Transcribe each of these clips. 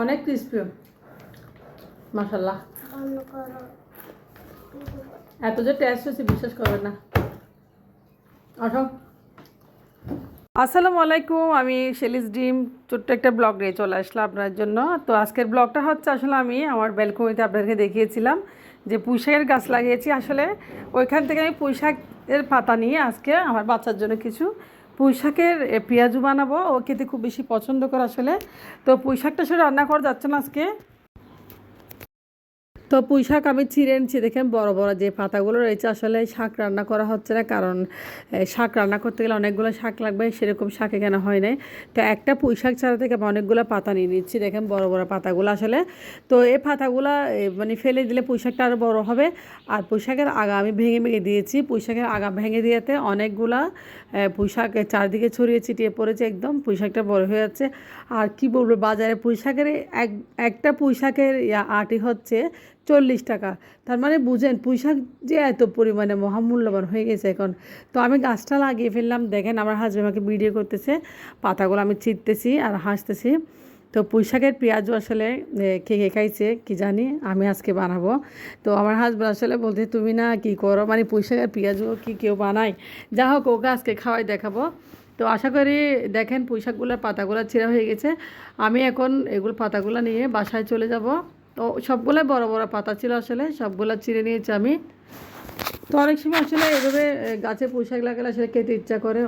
অনেক ক্রিস্পি মাশাআল্লাহ। এত যে টেস্ট হচ্ছে বিশ্বাস করবেন না। আসো। আসসালামু আলাইকুম, আমি শেলিস ডিম ছোট্ট একটা ব্লগ নিয়ে চলে আসলাম আপনার জন্য। তো আজকের ব্লগটা হচ্ছে আসলে আমি আমার ব্যালকনিতে আপনাদেরকে দেখিয়েছিলাম যে পুঁইশাকের গাছ লাগিয়েছি। আসলে ওইখান থেকে আমি পুঁইশাকের পাতা নিয়ে আজকে আমার বাচ্চার জন্য কিছু পুঁইশাকের পেঁয়াজু বানাবো। ও খেতে খুব বেশি পছন্দ করে আসলে। তো পুঁইশাকটা সে রান্না করা যাচ্ছে না আজকে। তো পুঁইশাক আমি ছিঁড়ে এনেছি, দেখেন বড় বড় যে পাতাগুলো রয়েছে। আসলে শাক রান্না করা হচ্ছে না, কারণ শাক রান্না করতে গেলে অনেকগুলো শাক লাগবে, সেরকম শাক এখানে হয় নাই। তো একটা পুঁইশাক ছাড়া থেকে আমি অনেকগুলো পাতা নিয়ে নিচ্ছি, দেখেন বড় বড় পাতাগুলো আসলে। তো এই পাতাগুলো মানে ফেলে দিলে পুঁইশাকটা আরও বড় হবে। আর পুঁইশাকের আগা আমি ভেঙে ভেঙে দিয়েছি, পুঁইশাকের আগা ভেঙে দিয়েতে অনেকগুলা পুঁইশাক চারদিকে ছড়িয়ে ছিটিয়ে পড়েছে, একদম পুঁইশাকটা বড় হয়ে যাচ্ছে। আর কি বলবো, বাজারে পুঁইশাকের একটা পুঁইশাকের আটি হচ্ছে 40 টাকা। তার মানে বুঝেন পুঁইশাক যে এত পরিমাণে মহামূল্যবান হয়ে গেছে এখন। তো আমি গাছটা লাগিয়ে ফেললাম, দেখেন আমার হাজব্যান্ড আমাকে ভিডিও করতেছে, পাতাগুলো আমি ছিঁড়তেছি আর হাসতেছি। তো পুঁইশাকের পেঁয়াজও আসলে কে খাইছে কি জানি, আমি আজকে বানাবো। তো আমার হাজব্যান্ড আসলে বলতে তুমি না কি করো, মানে পুঁইশাকের পেঁয়াজও কি কেউ বানায়। যা হোক, ওকে আজকে খাওয়াই দেখাবো। তো আশা করি দেখেন পুঁইশাকগুলোর পাতাগুলো ছিঁড়া হয়ে গেছে। আমি এখন এগুলো পাতাগুলো নিয়ে বাসায় চলে যাব। তো সবগুলো বড় বড় পাতা ছিল, আসলে সবগুলো চিড়ে নিয়েছি আমি। তো অনেক সময় আসলে এভাবে গাছে পুঁইশাক লাগালে আসলে খেতে ইচ্ছা করে,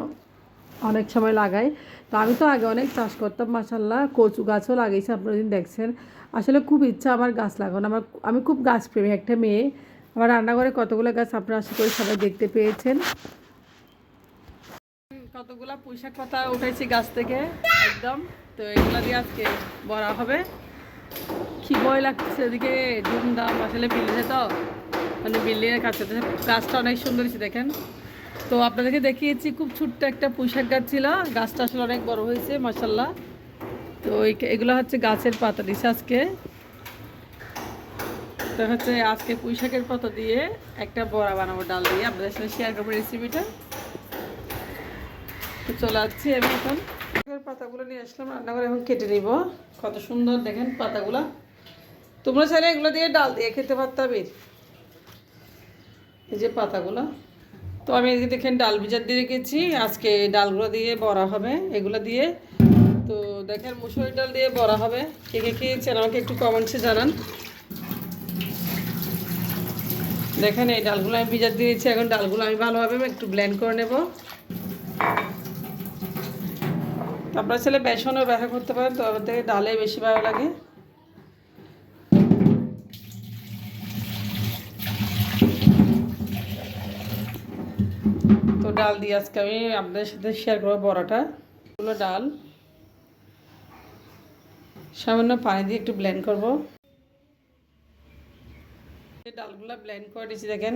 অনেক সময় লাগাই। তো আমি তো আগে অনেক চাষ করতাম মাশাআল্লাহ, কচু গাছও লাগিয়েছি, আপনারা দিন দেখছেন। আসলে খুব ইচ্ছা আমার গাছ লাগানো, আমি খুব গাছপ্রেমী একটা মেয়ে। আমার রান্নাঘরে কতগুলো গাছ আপনারা আশা করি সবাই দেখতে পেয়েছেন। কতগুলা পুঁইশাক পাতা উঠেছি গাছ থেকে একদম। তো এগুলা দিয়ে আজকে বড়া হবে। কি ভয় লাগছে, এদিকে ধুমধাম আসলে বিল্ডিংয়ে, তো মানে বিল্ডিংয়ের কাছে গাছটা অনেক সুন্দর হয়েছে দেখেন। তো আপনাদেরকে দেখিয়েছি খুব ছোট্ট একটা পুঁইশাক গাছ ছিল, গাছটা আসলে অনেক বড় হয়েছে মাশাআল্লাহ। তো এগুলো হচ্ছে গাছের পাতা দিছে আজকে। তো হচ্ছে আজকে পুঁইশাকের পাতা দিয়ে একটা বড়া বানাবো ডাল দিয়ে, আপনাদের সাথে শেয়ার করবো রেসিপিটা। তো চলে আসছি আমি এখন পাতাগুলো নিয়ে আসলাম রান্নাঘরে, এখন কেটে নিব। কত সুন্দর দেখেন পাতাগুলো, তোমরা চাইলে এগুলো দিয়ে ডাল দিয়ে খেতে পারতাম। এই যে পাতাগুলো, তো আমি এদিকে দেখেন ডাল ভিজার দিয়ে রেখেছি, আজকে ডালগুলো দিয়ে বড়া হবে এগুলো দিয়ে। তো দেখেন মুসুরির ডাল দিয়ে বড়া হবে। কে কে খেয়েছেন আমাকে একটু কমেন্টসে জানান। দেখেন এই ডালগুলো আমি ভিজার দিয়েছি, এখন ডালগুলো আমি ভালোভাবে একটু ব্লেন্ড করে নেব। আপনার ছেলে বেসনও ব্যবহার করতে পারেন, তো আমার থেকে ডালে বেশি ভালো লাগে। তো ডাল দিয়ে আজকে আমি আপনাদের সাথে শেয়ার করবো বড়াটা। এগুলো ডাল সামান্য পানি দিয়ে একটু ব্লেন্ড করব। ডালগুলো ব্লেন্ড করে দিয়েছি দেখেন।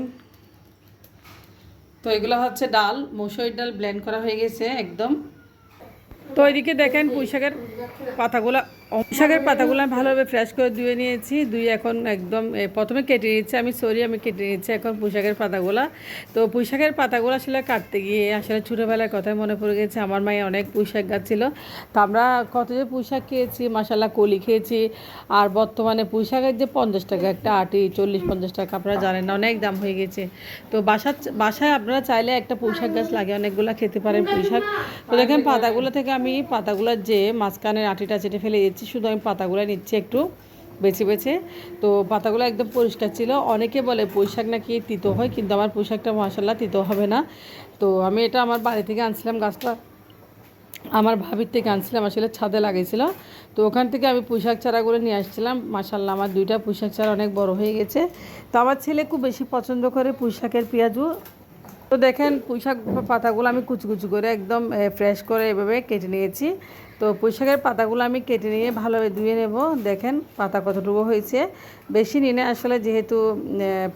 তো এগুলো হচ্ছে ডাল, মসুরির ডাল ব্লেন্ড করা হয়ে গেছে একদম। তো এদিকে দেখেন পুঁইশাকের পাতাগুলো আমি ভালোভাবে ফ্রেশ করে ধুয়ে নিয়েছি। এখন একদম প্রথমে কেটে নিয়েছি আমি কেটে নিয়েছি এখন পুঁইশাকের পাতাগুলো। তো পুঁইশাকের পাতাগুলো আসলে কাটতে গিয়ে আসলে ছোটোবেলার কথাই মনে পড়ে গেছে। আমার মায়ের অনেক পুঁইশাক গাছ ছিল, তো আমরা কত যে পুঁইশাক খেয়েছি মাশাআল্লাহ, কলি খেয়েছি। আর বর্তমানে পুঁইশাকের যে 50 টাকা একটা আটি, 40-50 টাকা, আপনারা জানেন না, অনেক দাম হয়ে গেছে। তো বাসায় আপনারা চাইলে একটা পুঁইশাক গাছ লাগিয়ে অনেকগুলো খেতে পারেন পুঁইশাক। তো দেখেন পাতাগুলো থেকে আমি পাতাগুলোর যে মাঝখানের আটিটা চেটে ফেলে দিচ্ছি, শুধু আমি পাতাগুলো নিচ্ছি একটু বেছে বেছে। তো পাতাগুলো একদম পরিষ্কার ছিল। অনেকে বলে পুঁইশাক নাকি তিতো হয়, কিন্তু আমার পুঁইশাকটা মাশাআল্লাহ তিতো হবে না। তো আমি এটা আমার বাড়ি থেকে আনছিলাম, গাছটা আমার ভাবির থেকে আনছিলাম, আসলে ছাদে লাগিয়েছিল। তো ওখান থেকে আমি পুঁইশাক চারাগুলো নিয়ে আসছিলাম। মাশাআল্লাহ আমার 2টা পুঁইশাক চারা অনেক বড় হয়ে গেছে। তো আমার ছেলে খুব বেশি পছন্দ করে পুঁইশাকের পেঁয়াজু। তো দেখেন পুঁইশাক পাতাগুলো আমি কুচি কুচি করে একদম ফ্রেশ করে এভাবে কেটে নিয়েছি। তো পুঁইশাকের পাতাগুলো আমি কেটে নিয়ে ভালোভাবে ধুয়ে নেব। দেখেন পাতা কতটুকু হয়েছে, বেশি নিয়ে নেই আসলে, যেহেতু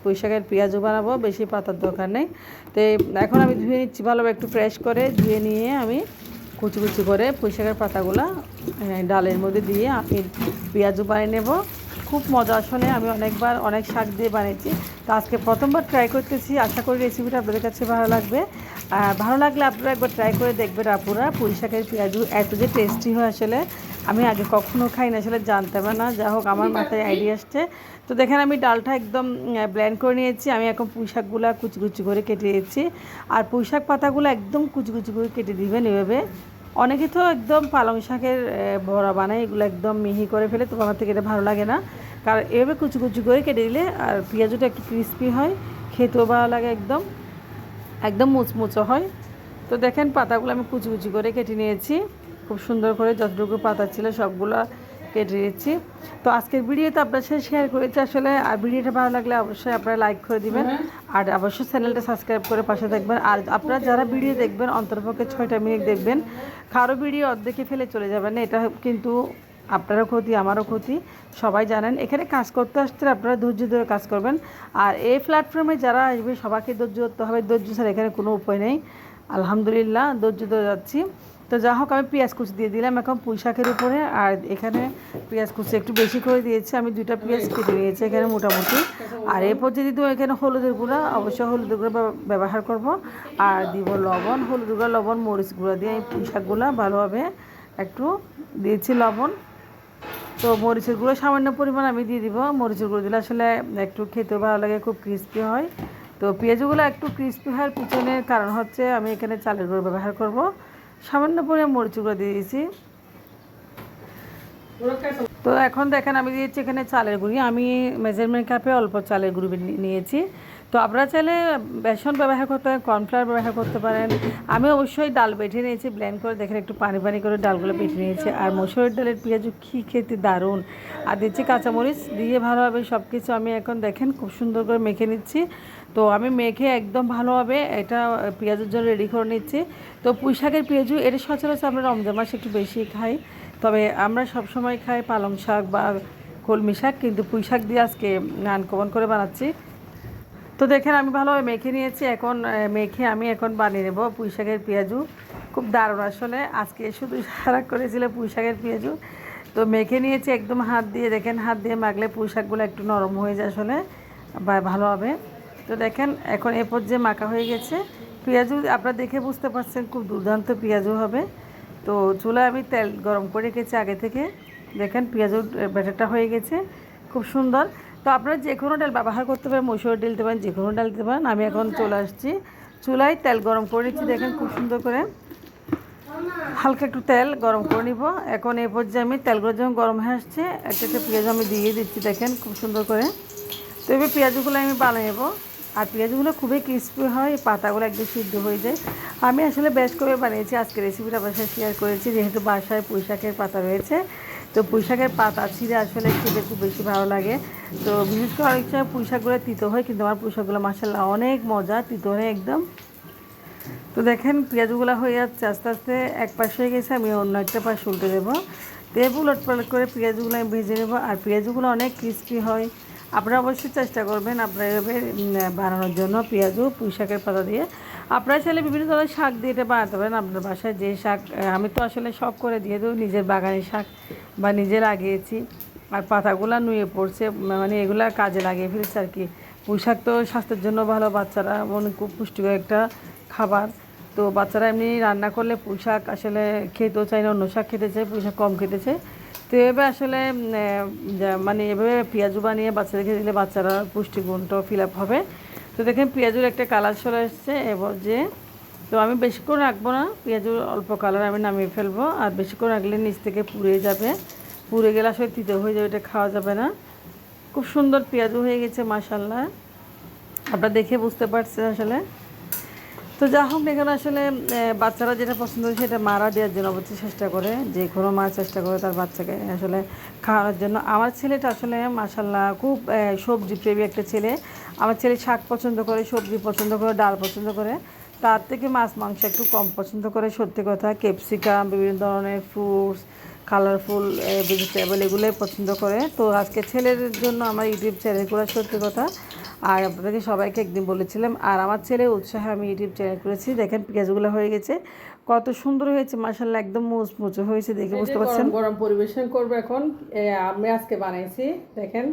পুঁইশাকের পেঁয়াজও বানাবো, বেশি পাতার দরকার নেই। তো এখন আমি ধুয়ে নিচ্ছি ভালোভাবে, একটু ফ্রেশ করে ধুয়ে নিয়ে আমি কুচি কুচি করে পুঁইশাকের পাতাগুলো ডালের মধ্যে দিয়ে আমি পেঁয়াজও বানিয়ে নেব। খুব মজা আসলে, আমি অনেকবার অনেক শাক দিয়ে বানিয়েছি, তো আজকে প্রথমবার ট্রাই করতেছি। আশা করি রেসিপিটা আপনাদের কাছে ভালো লাগবে। ভালো লাগলে আপনারা একবার ট্রাই করে দেখবেন আপুরা। পুঁইশাকের পেঁয়াজু এত যে টেস্টি হয় আসলে, আমি আগে কখনো খাই না, আসলে জানতাম না। যা হোক আমার মাথায় আইডিয়া আসছে। তো দেখেন আমি ডালটা একদম ব্লেন্ড করে নিয়েছি। আমি এখন পুঁই শাকগুলো কুচি কুচি করে কেটে নিয়েছি। আর পুঁই শাক পাতাগুলো একদম কুচি কুচি করে কেটে দিবেন এভাবে। অনেকে তো একদম পালং শাকের বড়া বানায়, এগুলো একদম মিহি করে ফেলে, তো আমার থেকে এটা ভালো লাগে না। কারণ এভাবে কুচি কুচি করে কেটে দিলে আর পেঁয়াজটা একটু ক্রিস্পি হয়, খেতেও ভালো লাগে, একদম একদম মুচমুচো হয়। তো দেখেন পাতাগুলো আমি কুচি কুচি করে কেটে নিয়েছি, খুব সুন্দর করে যতটুকু পাতা ছিল সবগুলো কেটে নিয়েছি। তো আজকের ভিডিওতে আপনার সাথে শেয়ার করেছি আসলে। আর ভিডিওটা ভালো লাগলে অবশ্যই আপনারা লাইক করে দিবেন, আর অবশ্যই চ্যানেলটা সাবস্ক্রাইব করে পাশে থাকবেন। আর আপনারা যারা ভিডিও দেখবেন অন্ততপক্ষে 6টা মিনিট দেখবেন, কারো ভিডিও অর্ধেকে ফেলে চলে যাবেন না, এটা কিন্তু আপনারও ক্ষতি আমারও ক্ষতি, সবাই জানেন। এখানে কাজ করতে আসতে আপনারা ধৈর্য ধরে কাজ করবেন। আর এই প্ল্যাটফর্মে যারা আসবে সবাইকে ধৈর্য ধরতে হবে, ধৈর্য ছাড়া এখানে কোনো উপায় নেই। আলহামদুলিল্লাহ ধৈর্য ধরে যাচ্ছি। তো যা হোক আমি পেঁয়াজ কুচি দিয়ে দিলাম এখন পুঁই শাকের উপরে। আর এখানে পেঁয়াজ কুচি একটু বেশি করে দিয়েছি, আমি 2টা পেঁয়াজ কেটে নিয়েছি এখানে মোটামুটি। আর এরপর যদি দিব এখানে হলুদের গুঁড়া, অবশ্যই হলুদের গুঁড়া ব্যবহার করব। আর দিব লবণ, হলুদ গুঁড়া, লবণ, মরিচ গুঁড়া দিয়ে আমি পুঁই শাকগুলো ভালোভাবে একটু দিয়েছি লবণ। তো মরিচের গুঁড়ো সামান্য পরিমাণ আমি দিয়ে দিব। মরিচের গুঁড়ো দিলে আসলে একটু খেতেও ভালো লাগে, খুব ক্রিস্পি হয়। তো পেঁয়াজগুলো একটু ক্রিস্পি হওয়ার পিছনের কারণ হচ্ছে আমি এখানে চালের গুঁড়ো ব্যবহার করব। সামান্য পরিমাণ মরিচের গুঁড়ো দিয়ে দিয়েছি। তো এখন দেখেন আমি দিয়েছি এখানে চালের গুঁড়ি। আমি মেজারমেন্ট কাপে অল্প চালের গুঁড়ি নিয়েছি। তো আপনারা চাইলে বেসন ব্যবহার করতে পারেন, কর্নফ্লাওয়ার ব্যবহার করতে পারেন। আমি অবশ্যই ডাল বেটে নিয়েছি ব্লেন্ড করে, দেখেন একটু পানি পানি করে ডালগুলো বেটে নিয়েছি। আর মসুরের ডালের পেঁয়াজু কী খেতে দারুণ। আর দিচ্ছি কাঁচামরিচ দিয়ে ভালোভাবে সব কিছু আমি এখন দেখেন খুব সুন্দর করে মেখে নিচ্ছি। তো আমি মেখে একদম ভালোভাবে এটা পেঁয়াজের জন্য রেডি করে নিচ্ছি। তো পুঁই শাকের পেঁয়াজু এটা সচরাচর আমরা রমজান মাসে একটু বেশি খাই, তবে আমরা সব সময় খাই পালং শাক বা কলমি শাক, কিন্তু পুঁই শাক দিয়ে আজকে আনকমন করে বানাচ্ছি। তো দেখেন আমি ভালোভাবে মেখে নিয়েছি। এখন মেখে আমি এখন বানিয়ে নেব পুঁই শাকের পেঁয়াজু। খুব দারুণ আসলে, আজকে শুধু সারা করেছিল পুঁই শাকের পেঁয়াজু। তো মেখে নিয়েছি একদম হাত দিয়ে, দেখেন হাত দিয়ে মাখলে পুঁই শাকগুলো একটু নরম হয়ে যায় আসলে বা ভালো হবে। তো দেখেন এখন এ পর্যায়ে মাখা হয়ে গেছে। পেঁয়াজু আপনারা দেখে বুঝতে পারছেন খুব দুর্দান্ত পেঁয়াজু হবে। তো চুলায় আমি তেল গরম করে রেখেছি আগে থেকে। দেখেন পেঁয়াজুর ব্যাটারটা হয়ে গেছে খুব সুন্দর। তো আপনারা যে কোনো ডাল ব্যবহার করতে পারেন, মসুর ডাল দিতে পারেন, যে কোনো ডাল দিতে পারেন। আমি এখন চলে আসছি চুলায়, তেল গরম করে নিচ্ছি দেখেন খুব সুন্দর করে। হালকা একটু তেল গরম করে নিব। এখন এই পর্যায়ে আমি তেলগুলো যখন গরম হয়ে আসছে একটা একটা পেঁয়াজ আমি দিয়ে দিচ্ছি দেখেন খুব সুন্দর করে। তো এবার পেঁয়াজগুলো আমি বানিয়ে নেব। আর পেঁয়াজগুলো খুবই ক্রিস্পি হয়, পাতাগুলো একদম সিদ্ধ হয়ে যায়। আমি আসলে বেশ করে বানিয়েছি, আজকে রেসিপিটা বাসায় শেয়ার করেছি, যেহেতু বাসায় পুঁই শাকের পাতা রয়েছে। তো পুঁই শাকের পাতা ছিঁড়ে আসলে খেতে খুব বেশি ভালো লাগে। তো বিশেষ করে অনেক সময় পুঁই শাকগুলো তিতো হয়, কিন্তু আমার পুঁই শাকগুলো মাশাআল্লাহ অনেক মজা, তিতো হয় একদম। তো দেখেন পেঁয়াজগুলো হয়ে যাচ্ছে আস্তে আস্তে, এক পাশ হয়ে গেছে, আমি অন্য একটা পাশ উল্টে দেবো। তো এবার উলট পালট করে পেঁয়াজগুলো আমি ভেজে নেবো। আর পেঁয়াজগুলো অনেক ক্রিস্পি হয়, আপনারা অবশ্যই চেষ্টা করবেন আপনারা এভাবে বানানোর জন্য পেঁয়াজু পুঁই শাকের পাতা দিয়ে। আপনারা চাইলে বিভিন্ন ধরনের শাক দিয়ে এটা বানাতে পারেন আপনার বাসায় যে শাক। আমি তো আসলে শখ করে দিয়ে দেবো নিজের বাগানের শাক বা নিজে লাগিয়েছি। আর পাতাগুলো নুয়ে পড়ছে, মানে এগুলা কাজে লাগিয়ে ফেলছে আর কি। পুঁই শাক তো স্বাস্থ্যের জন্য ভালো, বাচ্চারা মনে খুব পুষ্টিকর একটা খাবার। তো বাচ্চারা এমনি রান্না করলে পুঁই শাক আসলে খেতেও চায় না, অন্য শাক খেতে চায়, পুঁই শাক কম খেতে চায়। তো এভাবে আসলে মানে এভাবে পেঁয়াজু বানিয়ে বাচ্চাদেরকে দিলে বাচ্চারা পুষ্টিগুণটাও ফিল আপ হবে। তো দেখেন পেঁয়াজুর একটা কালার চলে আসছে এবার যে। তো আমি বেশিক্ষণ রাখবো না, পেঁয়াজুর অল্প কালার আমি নামিয়ে ফেলবো। আর বেশিক্ষণ রাখলে নিচ থেকে পুড়ে যাবে, পুড়ে গেলে আসলে তিতো হয়ে যাবে, এটা খাওয়া যাবে না। খুব সুন্দর পেঁয়াজু হয়ে গেছে মাশাআল্লাহ, আপনারা দেখে বুঝতে পারছেন আসলে। তো যা হোক এখানে আসলে বাচ্চারা যেটা পছন্দ করে সেটা মারা দেওয়ার জন্য অবশ্যই চেষ্টা করে, যে কোনো মা চেষ্টা করে তার বাচ্চাকে আসলে খাওয়ানোর জন্য। আমার ছেলেটা আসলে মাশাআল্লাহ খুব সবজি প্রেমী একটা ছেলে। আমার ছেলে শাক পছন্দ করে, সবজি পছন্দ করে, ডাল পছন্দ করে, তার থেকে মাছ মাংস একটু কম পছন্দ করে সত্যি কথা। ক্যাপসিকাম, বিভিন্ন ধরনের ফ্রুটস, কালারফুল ভেজিটেবল এগুলোই পছন্দ করে। তো আজকে ছেলের জন্য আমার ইউটিউব চ্যানেল করা সত্যি কথা। আর আপনাদেরকে সবাইকে একদিন বলেছিলাম, আর আমার ছেলের উৎসাহে আমি ইউটিউব চ্যানেল করেছি। দেখেন পেঁয়াজগুলো হয়ে গেছে, কত সুন্দর হয়েছে মাশাআল্লাহ, একদম মুচমুচে হয়েছে, দেখে বুঝতে পারছেন। গরম পরিবেশন করবো এখন। আমি আজকে বানাইছি দেখেন,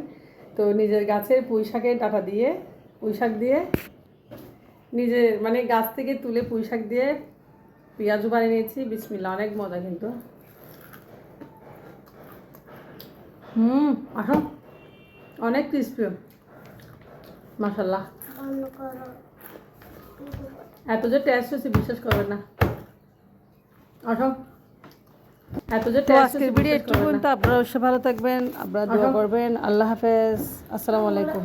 তো নিজের গাছের পুঁই শাকের ডাঁটা দিয়ে, পুঁই শাক দিয়ে নিজের মানে গাছ থেকে তুলে পুঁই শাক দিয়ে পেঁয়াজু বানিয়ে নিয়েছি। বিসমিল্লাহ, অনেক মজা কিন্তু। আসো, অনেক ক্রিস্পি, মাশাল্লাহ। এত যে টেস্ট হচ্ছে বিশ্বাস করবেন না। আসো, এত যে টেস্ট হচ্ছে ভিডিও একটু পর্যন্ত। আপনারা অবশ্যই ভালো থাকবেন, আপনারা দোয়া করবেন। আল্লাহ হাফেজ, আসসালামু আলাইকুম।